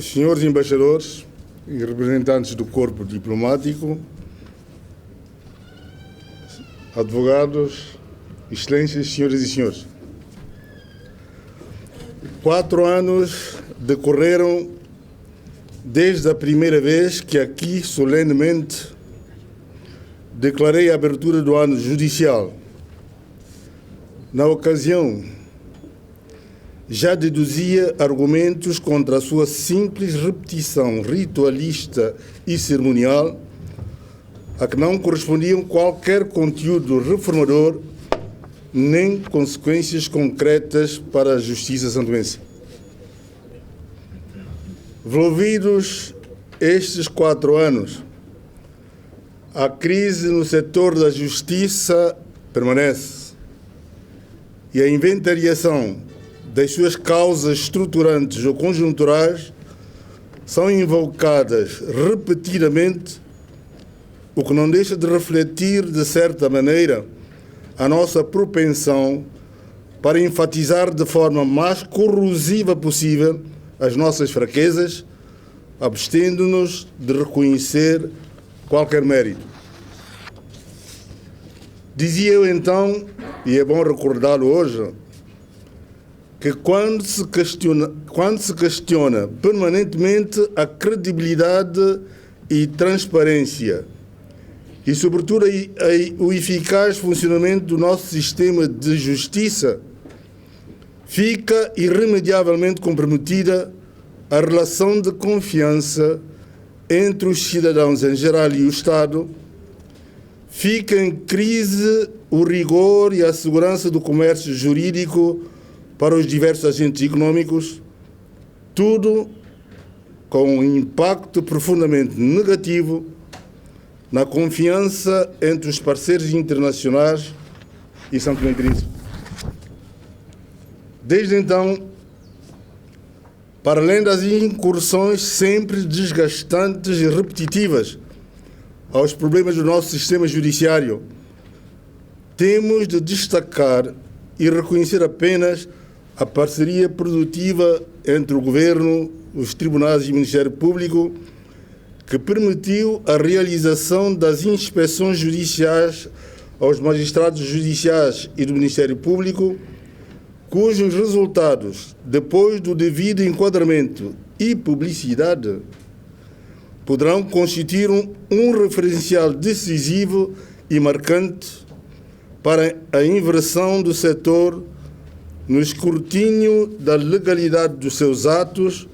senhores embaixadores e representantes do corpo diplomático, advogados, excelências, senhoras e senhores. 4 anos decorreram desde a primeira vez que aqui solenemente declarei a abertura do ano judicial. Na ocasião, já deduzia argumentos contra a sua simples repetição ritualista e cerimonial, a que não correspondiam qualquer conteúdo reformador nem consequências concretas para a justiça santomense. Envolvidos estes 4 anos, a crise no setor da justiça permanece e a inventariação das suas causas estruturantes ou conjunturais são invocadas repetidamente, o que não deixa de refletir, de certa maneira, a nossa propensão para enfatizar de forma mais corrosiva possível as nossas fraquezas, abstendo-nos de reconhecer qualquer mérito. Dizia eu então, e é bom recordá-lo hoje, que quando se questiona permanentemente a credibilidade e transparência e, sobretudo, o eficaz funcionamento do nosso sistema de justiça, fica irremediavelmente comprometida a relação de confiança entre os cidadãos em geral e o Estado, fica em crise o rigor e a segurança do comércio jurídico para os diversos agentes econômicos, tudo com um impacto profundamente negativo na confiança entre os parceiros internacionais e santomenses. Desde então, para além das incursões sempre desgastantes e repetitivas aos problemas do nosso sistema judiciário, temos de destacar e reconhecer apenas a parceria produtiva entre o Governo, os tribunais e o Ministério Público, que permitiu a realização das inspeções judiciais aos magistrados judiciais e do Ministério Público, cujos resultados, depois do devido enquadramento e publicidade, poderão constituir um referencial decisivo e marcante para a inversão do setor no escrutínio da legalidade dos seus atos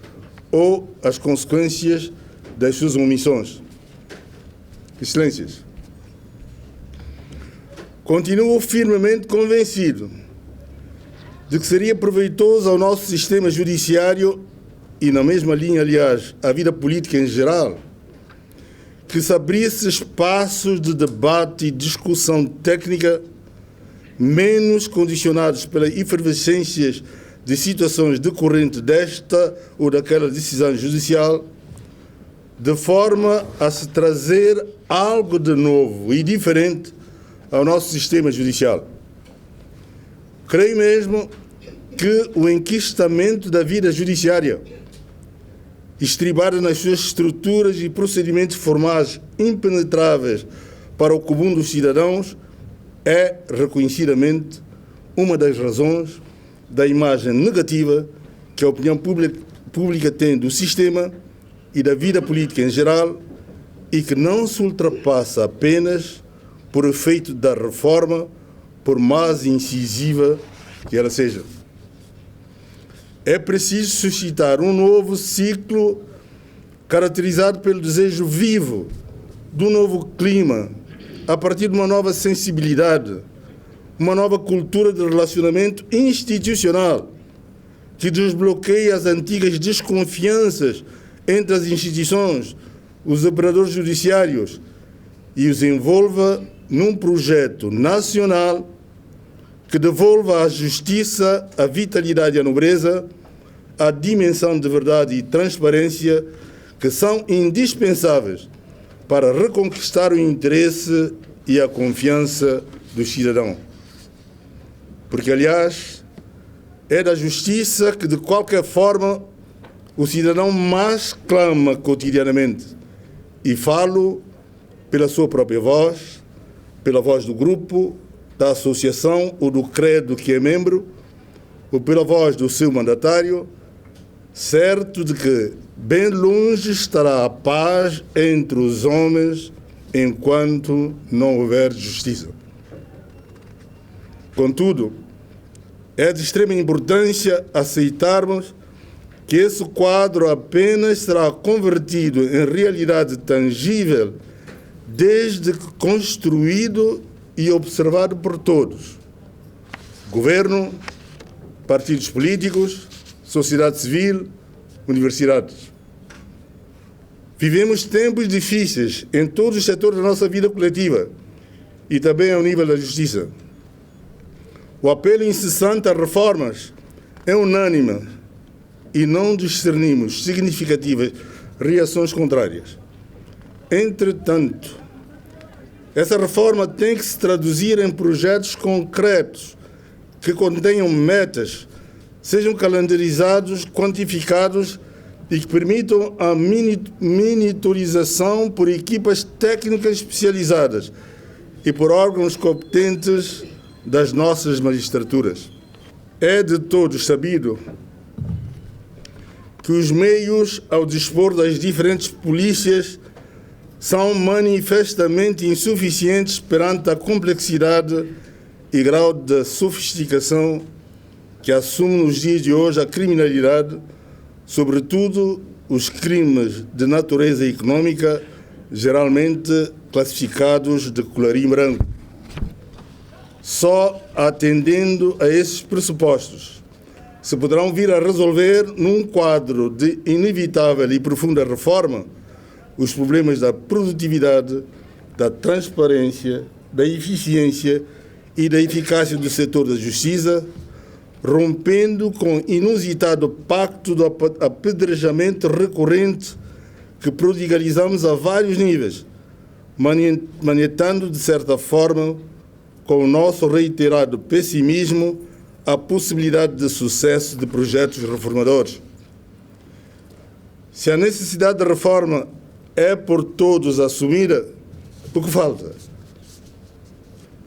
ou as consequências das suas omissões. Excelências, continuo firmemente convencido de que seria proveitoso ao nosso sistema judiciário e, na mesma linha, aliás, à vida política em geral, que se abrisse espaços de debate e discussão técnica menos condicionados pelas efervescências de situações decorrentes desta ou daquela decisão judicial, de forma a se trazer algo de novo e diferente ao nosso sistema judicial. Creio mesmo que o enquistamento da vida judiciária, estribada nas suas estruturas e procedimentos formais impenetráveis para o comum dos cidadãos, é reconhecidamente uma das razões da imagem negativa que a opinião pública tem do sistema e da vida política em geral, e que não se ultrapassa apenas por efeito da reforma, por mais incisiva que ela seja. É preciso suscitar um novo ciclo caracterizado pelo desejo vivo de um novo clima, a partir de uma nova sensibilidade, uma nova cultura de relacionamento institucional que desbloqueie as antigas desconfianças entre as instituições, os operadores judiciários e os envolva num projeto nacional que devolva à justiça a vitalidade e a nobreza, a dimensão de verdade e transparência que são indispensáveis para reconquistar o interesse e a confiança do cidadão. Porque, aliás, é da justiça que, de qualquer forma, o cidadão mais clama cotidianamente. E falo pela sua própria voz, pela voz do grupo, da associação ou do credo que é membro, ou pela voz do seu mandatário, certo de que bem longe estará a paz entre os homens enquanto não houver justiça. Contudo, é de extrema importância aceitarmos que esse quadro apenas será convertido em realidade tangível desde que construído e observado por todos: governo, partidos políticos, sociedade civil, universidades. Vivemos tempos difíceis em todos os setores da nossa vida coletiva e também ao nível da justiça. O apelo incessante a reformas é unânime e não discernimos significativas reações contrárias. Entretanto, essa reforma tem que se traduzir em projetos concretos que contenham metas, sejam calendarizados, quantificados e que permitam a monitorização por equipas técnicas especializadas e por órgãos competentes das nossas magistraturas. É de todos sabido que os meios ao dispor das diferentes polícias são manifestamente insuficientes perante a complexidade e grau de sofisticação que assume nos dias de hoje a criminalidade, sobretudo os crimes de natureza econômica, geralmente classificados de colarinho branco. Só atendendo a esses pressupostos se poderão vir a resolver, num quadro de inevitável e profunda reforma, os problemas da produtividade, da transparência, da eficiência e da eficácia do setor da justiça, rompendo com o inusitado pacto do apedrejamento recorrente que prodigalizamos a vários níveis, manetando, de certa forma, com o nosso reiterado pessimismo, a possibilidade de sucesso de projetos reformadores. Se a necessidade de reforma é por todos assumida, o que falta?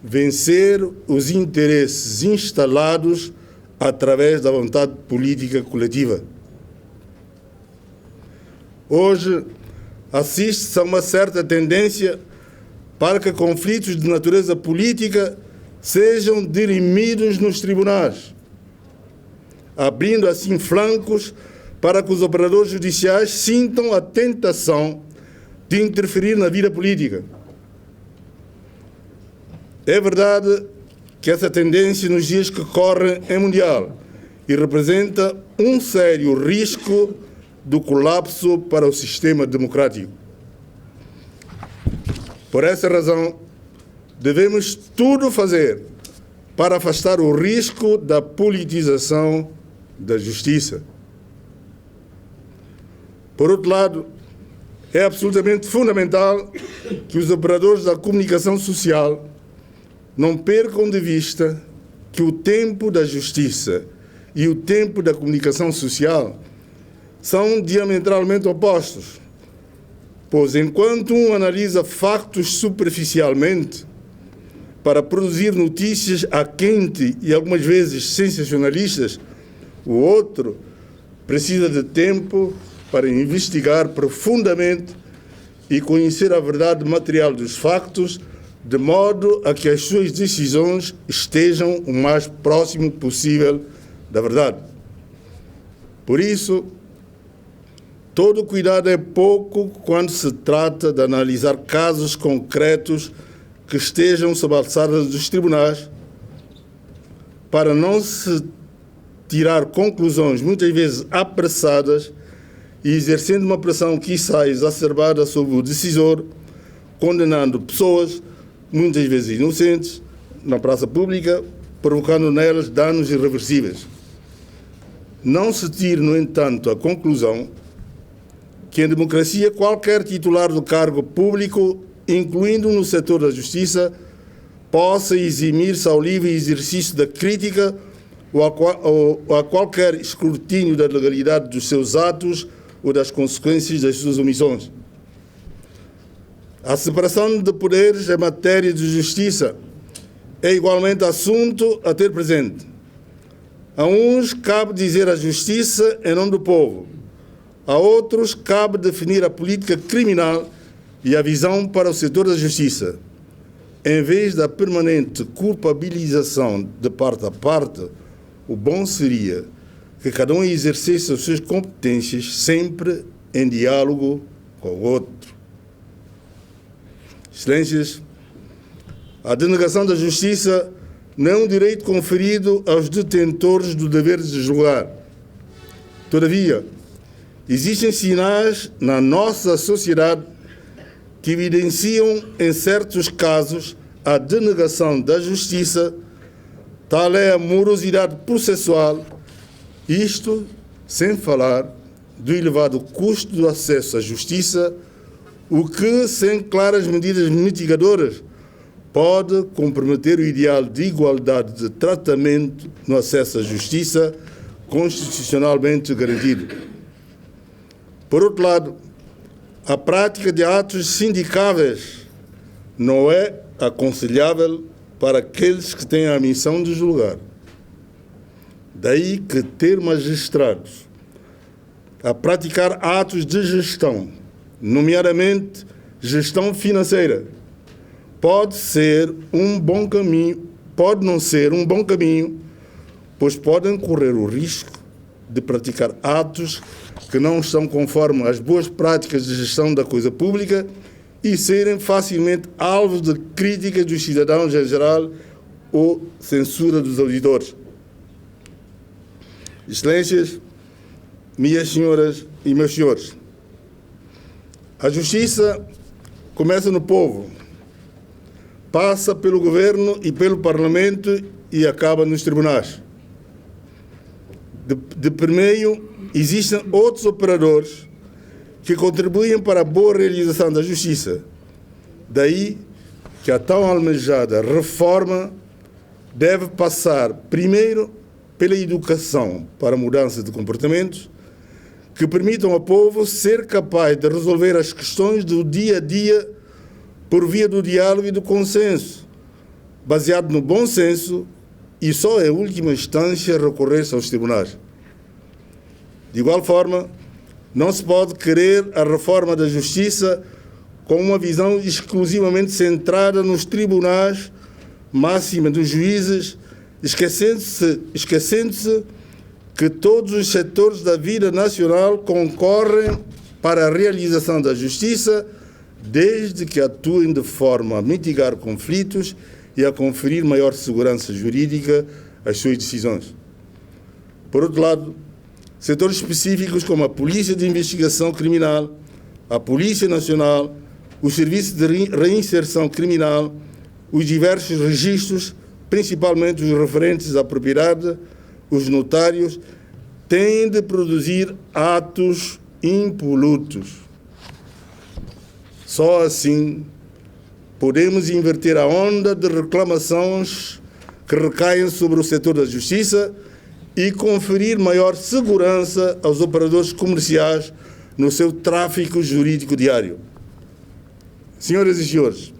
Vencer os interesses instalados através da vontade política coletiva. Hoje, assiste-se a uma certa tendência para que conflitos de natureza política sejam dirimidos nos tribunais, abrindo assim flancos para que os operadores judiciais sintam a tentação de interferir na vida política. É verdade que essa tendência nos dias que correm é mundial e representa um sério risco do colapso para o sistema democrático. Por essa razão, devemos tudo fazer para afastar o risco da politização da justiça. Por outro lado, é absolutamente fundamental que os operadores da comunicação social não percam de vista que o tempo da justiça e o tempo da comunicação social são diametralmente opostos, pois enquanto um analisa factos superficialmente para produzir notícias a quente e algumas vezes sensacionalistas, o outro precisa de tempo para investigar profundamente e conhecer a verdade material dos factos, de modo a que as suas decisões estejam o mais próximo possível da verdade. Por isso, todo cuidado é pouco quando se trata de analisar casos concretos que estejam sob a alçada dos tribunais, para não se tirar conclusões muitas vezes apressadas e exercendo uma pressão quiçá exacerbada sobre o decisor, condenando pessoas, muitas vezes inocentes, na praça pública, provocando nelas danos irreversíveis. Não se tire, no entanto, a conclusão que em democracia qualquer titular do cargo público, incluindo no setor da justiça, possa eximir-se ao livre exercício da crítica ou a qualquer escrutínio da legalidade dos seus atos ou das consequências das suas omissões. A separação de poderes em matéria de justiça é igualmente assunto a ter presente. A uns cabe dizer a justiça em nome do povo, a outros cabe definir a política criminal e a visão para o setor da justiça, em vez da permanente culpabilização de parte a parte, o bom seria que cada um exercesse as suas competências sempre em diálogo com o outro. Excelências, a denegação da justiça não é um direito conferido aos detentores do dever de julgar. Todavia, existem sinais na nossa sociedade que evidenciam, em certos casos, a denegação da justiça, tal é a morosidade processual, isto sem falar do elevado custo do acesso à justiça, o que, sem claras medidas mitigadoras, pode comprometer o ideal de igualdade de tratamento no acesso à justiça constitucionalmente garantido. Por outro lado, a prática de atos sindicáveis não é aconselhável para aqueles que têm a missão de julgar. Daí que ter magistrados a praticar atos de gestão, nomeadamente gestão financeira, pode não ser um bom caminho, pois podem correr o risco de praticar atos que não estão conforme às boas práticas de gestão da coisa pública e serem facilmente alvos de críticas dos cidadãos em geral ou censura dos auditores. Excelências, minhas senhoras e meus senhores, a justiça começa no povo, passa pelo governo e pelo parlamento e acaba nos tribunais. De primeiro, existem outros operadores que contribuem para a boa realização da justiça. Daí que a tão almejada reforma deve passar primeiro pela educação para a mudança de comportamentos que permitam ao povo ser capaz de resolver as questões do dia a dia por via do diálogo e do consenso, baseado no bom senso e só em última instância recorrer-se aos tribunais. De igual forma, não se pode querer a reforma da justiça com uma visão exclusivamente centrada nos tribunais, máxima dos juízes, esquecendo-se que todos os setores da vida nacional concorrem para a realização da justiça, desde que atuem de forma a mitigar conflitos e a conferir maior segurança jurídica às suas decisões. Por outro lado, setores específicos como a Polícia de Investigação Criminal, a Polícia Nacional, os serviços de reinserção criminal, os diversos registros, principalmente os referentes à propriedade, os notários, têm de produzir atos impolutos. Só assim podemos inverter a onda de reclamações que recaem sobre o setor da justiça e conferir maior segurança aos operadores comerciais no seu tráfico jurídico diário. Senhoras e senhores,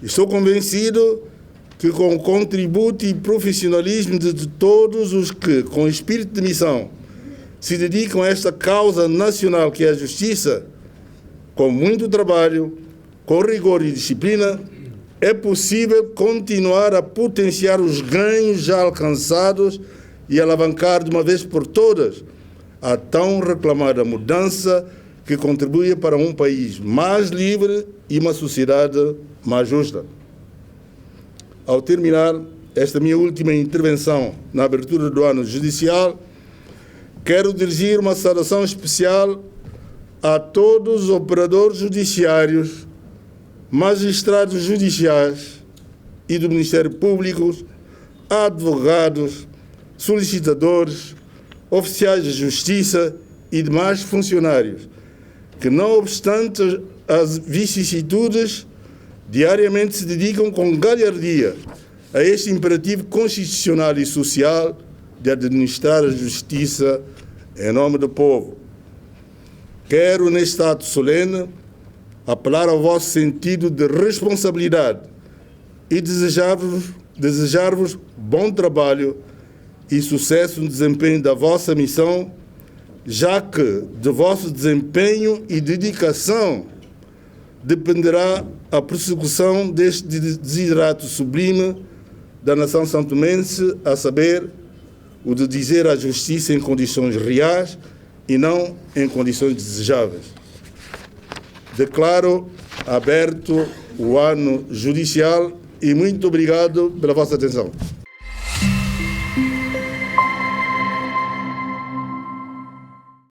estou convencido que com o contributo e profissionalismo de todos os que, com espírito de missão, se dedicam a esta causa nacional que é a justiça, com muito trabalho, com rigor e disciplina, é possível continuar a potenciar os ganhos já alcançados e alavancar de uma vez por todas a tão reclamada mudança que contribui para um país mais livre e uma sociedade mais justa. Ao terminar esta minha última intervenção na abertura do ano judicial, quero dirigir uma saudação especial a todos os operadores judiciários, magistrados judiciais e do Ministério Público, advogados, solicitadores, oficiais de justiça e demais funcionários, que, não obstante as vicissitudes, diariamente se dedicam com galhardia a este imperativo constitucional e social de administrar a justiça em nome do povo. Quero, neste ato solene, apelar ao vosso sentido de responsabilidade e desejar-vos bom trabalho e sucesso no desempenho da vossa missão, já que de vosso desempenho e dedicação dependerá a persecução deste desiderato sublime da nação santomense, a saber, o de dizer a justiça em condições reais e não em condições desejáveis. Declaro aberto o ano judicial e muito obrigado pela vossa atenção.